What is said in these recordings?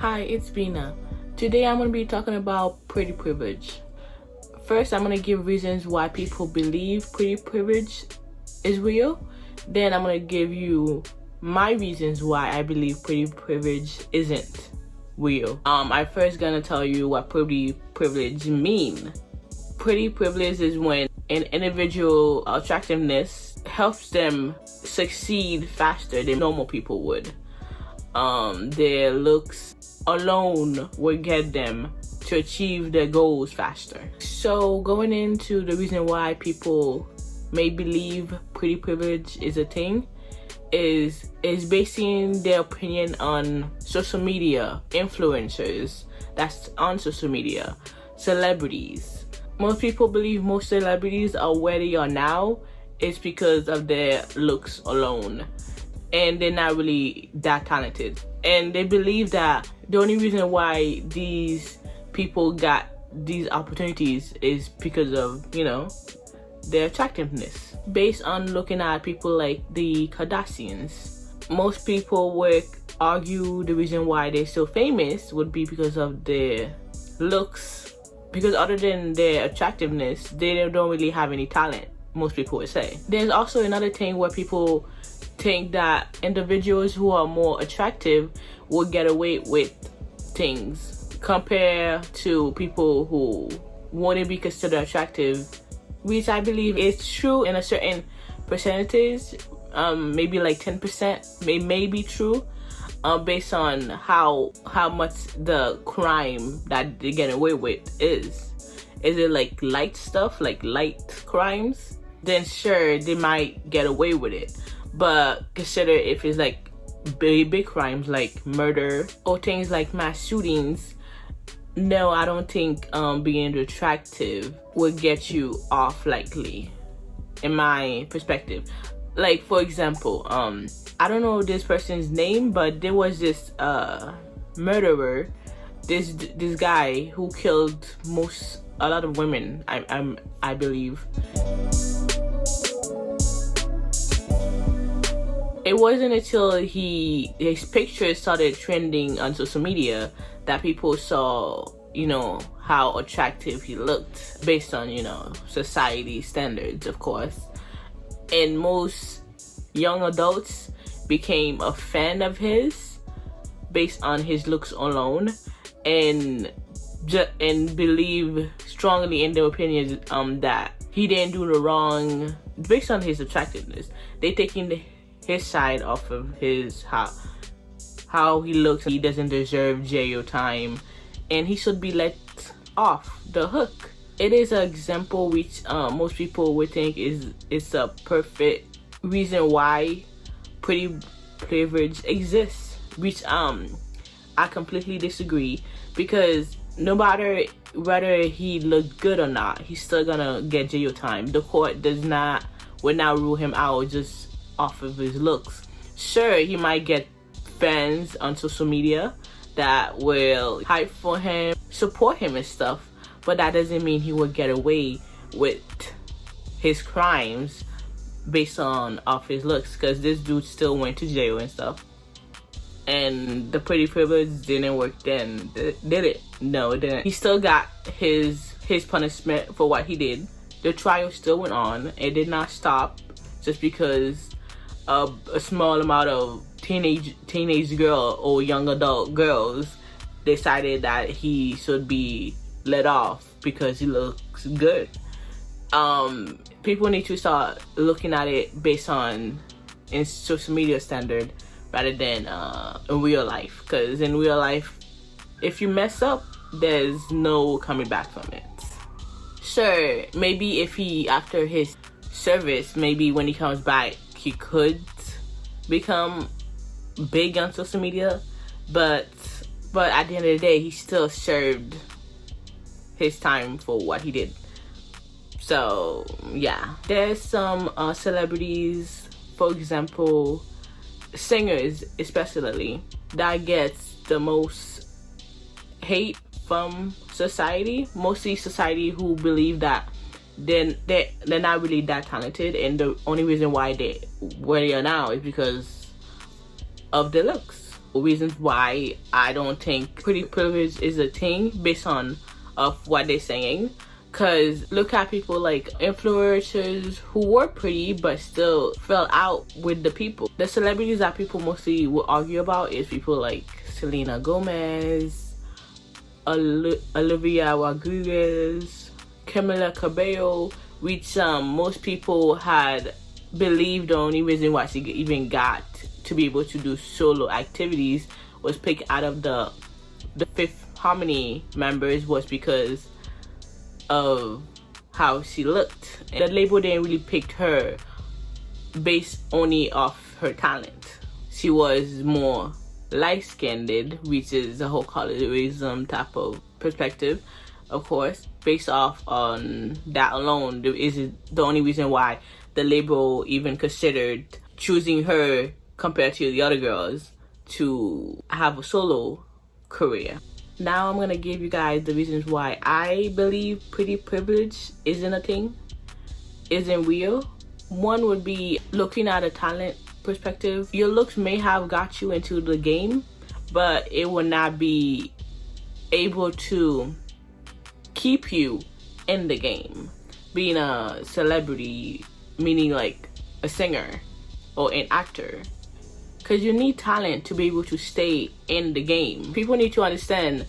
Hi, it's Bina. Today I'm going to be talking about pretty privilege. First, I'm going to give reasons why people believe pretty privilege is real. Then I'm going to give you my reasons why I believe pretty privilege isn't real. I first going to tell you what pretty privilege mean. Pretty privilege is when an individual attractiveness helps them succeed faster than normal people would. Their looks alone will get them to achieve their goals faster. So going into the reason why people may believe pretty privilege is a thing is basing their opinion on social media, influencers that's on social media, celebrities. Most people believe most celebrities are where they are now is because of their looks alone, and they're not really that talented. And they believe that the only reason why these people got these opportunities is because of, their attractiveness. Based on looking at people like the Kardashians, most people would argue the reason why they're so famous would be because of their looks. Because other than their attractiveness, they don't really have any talent, most people would say. There's also another thing where people think that individuals who are more attractive will get away with things compared to people who wouldn't be considered attractive, which I believe is true in a certain percentage. Maybe like 10% may be true, based on how much the crime that they get away with is. Is it like light stuff, like light crimes? Then sure, they might get away with it. But consider if it's like big crimes like murder or things like mass shootings. No, I don't think being attractive would get you off likely, in my perspective. Like, for example, I don't know this person's name, but there was this murderer, this guy who killed a lot of women, I believe. It wasn't until his pictures started trending on social media that people saw, how attractive he looked based on, society standards, of course. And most young adults became a fan of his based on his looks alone, and believe strongly in their opinions that he didn't do the wrong based on his attractiveness. They taking his side off of his how he looks. He doesn't deserve jail time and he should be let off the hook. It is an example which most people would think is a perfect reason why pretty privilege exists, which I completely disagree, because no matter whether he looked good or not, he's still gonna get jail time. The court will not rule him out just off of his looks. Sure, he might get fans on social media that will hype for him, support him and stuff, but that doesn't mean he will get away with his crimes based on off his looks, because this dude still went to jail and stuff. And the pretty privilege didn't work then, did it? No, it didn't. He still got his punishment for what he did. The trial still went on. It did not stop just because a small amount of teenage girl or young adult girls decided that he should be let off because he looks good. People need to start looking at it based on in social media standard rather than in real life, because in real life, if you mess up, there's no coming back from it. Sure, maybe if he, after his service, maybe when he comes back, he could become big on social media, but at the end of the day, he still served his time for what he did. So yeah, there's some celebrities, for example, singers especially, that gets the most hate from society, mostly society who believe that they're not really that talented, and the only reason why where they are now is because of their looks. reasons why I don't think pretty privilege is a thing based on of what they're saying. Cause look at people like influencers who were pretty but still fell out with the people. The celebrities that people mostly will argue about is people like Selena Gomez, Olivia Rodriguez, Camila Cabello, which most people had believed the only reason why she even got to be able to do solo activities was picked out of the Fifth Harmony members was because of how she looked. And the label didn't really pick her based only off her talent. She was more light-skinned, which is a whole colorism type of perspective, of course. Based off on that alone, is the only reason why the label even considered choosing her compared to the other girls to have a solo career. Now I'm gonna give you guys the reasons why I believe pretty privilege isn't a thing, isn't real. One would be looking at a talent perspective. Your looks may have got you into the game, but it will not be able to keep you in the game. Being a celebrity, meaning like a singer or an actor, because you need talent to be able to stay in the game. People need to understand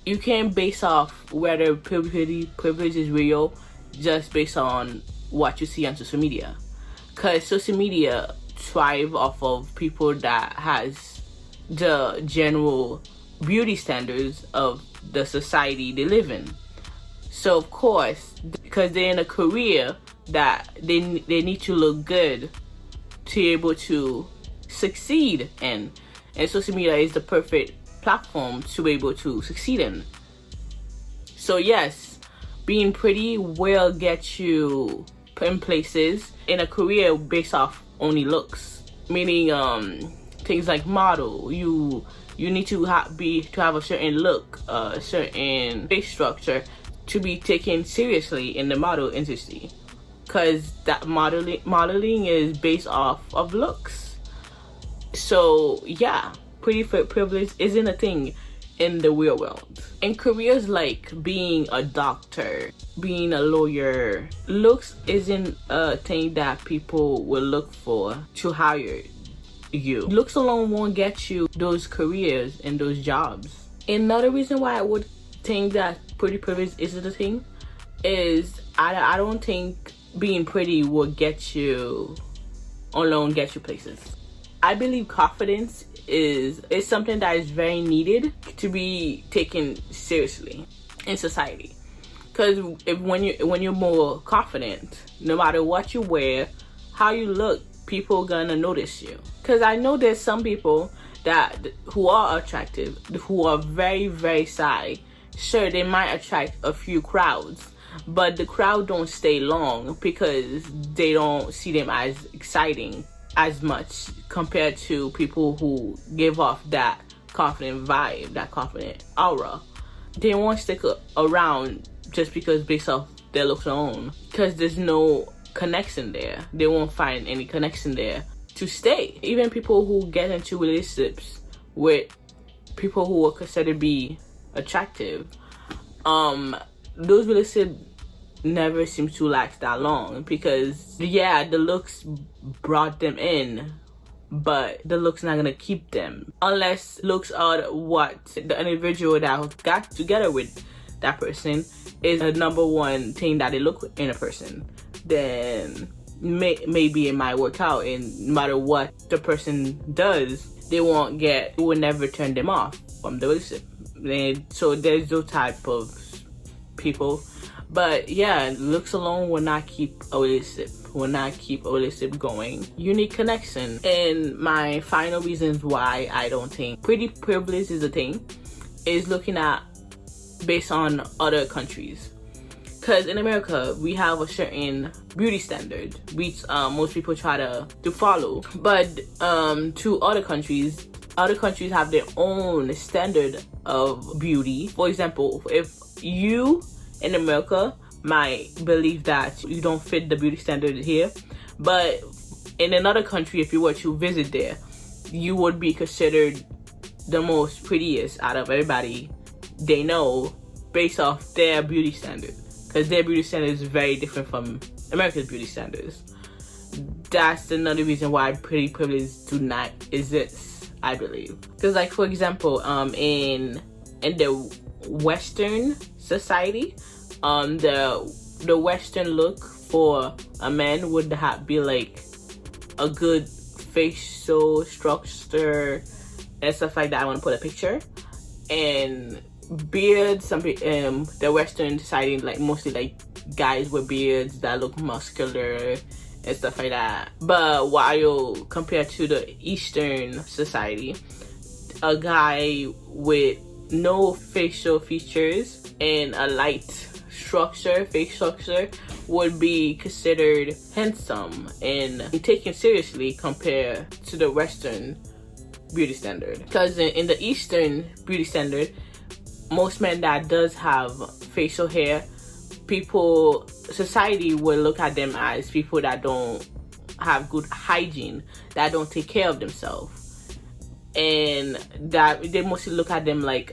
you can't base off whether privilege is real just based on what you see on social media, because social media thrive off of people that has the general beauty standards of the society they live in. So of course, because they're in a career that they need to look good to be able to succeed in, and social media is the perfect platform to be able to succeed in. So yes, being pretty will get you in places in a career based off only looks, meaning things like model. You need to have a certain look, a certain face structure to be taken seriously in the model industry, because that modeling is based off of looks. So yeah, pretty privilege isn't a thing in the real world. In careers like being a doctor, being a lawyer, looks isn't a thing that people will look for to hire you. Looks alone won't get you those careers and those jobs. Another reason why I would think that pretty privilege isn't a thing is I don't think being pretty will get you places. I believe confidence is something that is very needed to be taken seriously in society. Because when you're more confident, no matter what you wear, how you look, people gonna notice you. Because I know there's some people who are attractive, who are very, very shy. Sure, they might attract a few crowds, but the crowd don't stay long because they don't see them as exciting as much compared to people who give off that confident vibe, that confident aura. They won't stick around just because based off their looks alone, because there's no connection there. They won't find any connection there to stay. Even people who get into relationships with people who are considered to be attractive, those relationships never seem to last that long, because yeah, the looks brought them in, but the looks not gonna keep them unless looks are what the individual that got together with that person is the number one thing that they look in a person. Then maybe it might work out, and no matter what the person does, it will never turn them off from the relationship. So there's those type of people. But yeah, looks alone will not keep a relationship going. You need connection. And my final reasons why I don't think pretty privilege is a thing is looking at based on other countries. Because in America, we have a certain beauty standard, which most people try to follow. But to other countries have their own standard of beauty. For example, if you in America might believe that you don't fit the beauty standard here, but in another country, if you were to visit there, you would be considered the most prettiest out of everybody they know based off their beauty standard, because their beauty standard is very different from America's beauty standards. That's another reason why pretty privilege do not exist, I believe. Because, like, for example, in the Western society, the Western look for a man would be like a good facial structure and stuff like that. I want to put a picture. And beards, the Western society, like mostly like guys with beards that look muscular and stuff like that. But while compared to the Eastern society, a guy with no facial features and a light face structure would be considered handsome and taken seriously compared to the Western beauty standard. Because in the Eastern beauty standard, most men that does have facial hair, society will look at them as people that don't have good hygiene, that don't take care of themselves, and that they mostly look at them like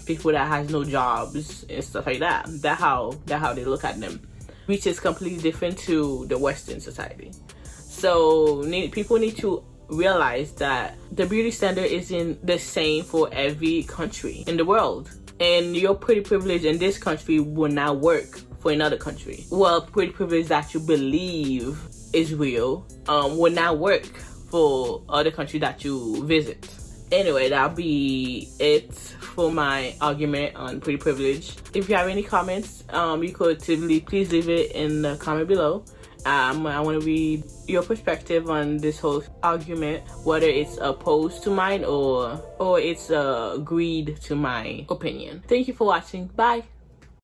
people that has no jobs and stuff like that. That's how they look at them, which is completely different to the Western society. So people need to realize that the beauty standard isn't the same for every country in the world, and your pretty privilege in this country will not work for another country. Well, pretty privilege that you believe is real will not work for other countries that you visit. Anyway, that'll be it for my argument on pretty privilege. If you have any comments, you could please leave it in the comment below. I want to read your perspective on this whole argument, whether it's opposed to mine or it's agreed to my opinion. Thank you for watching. Bye.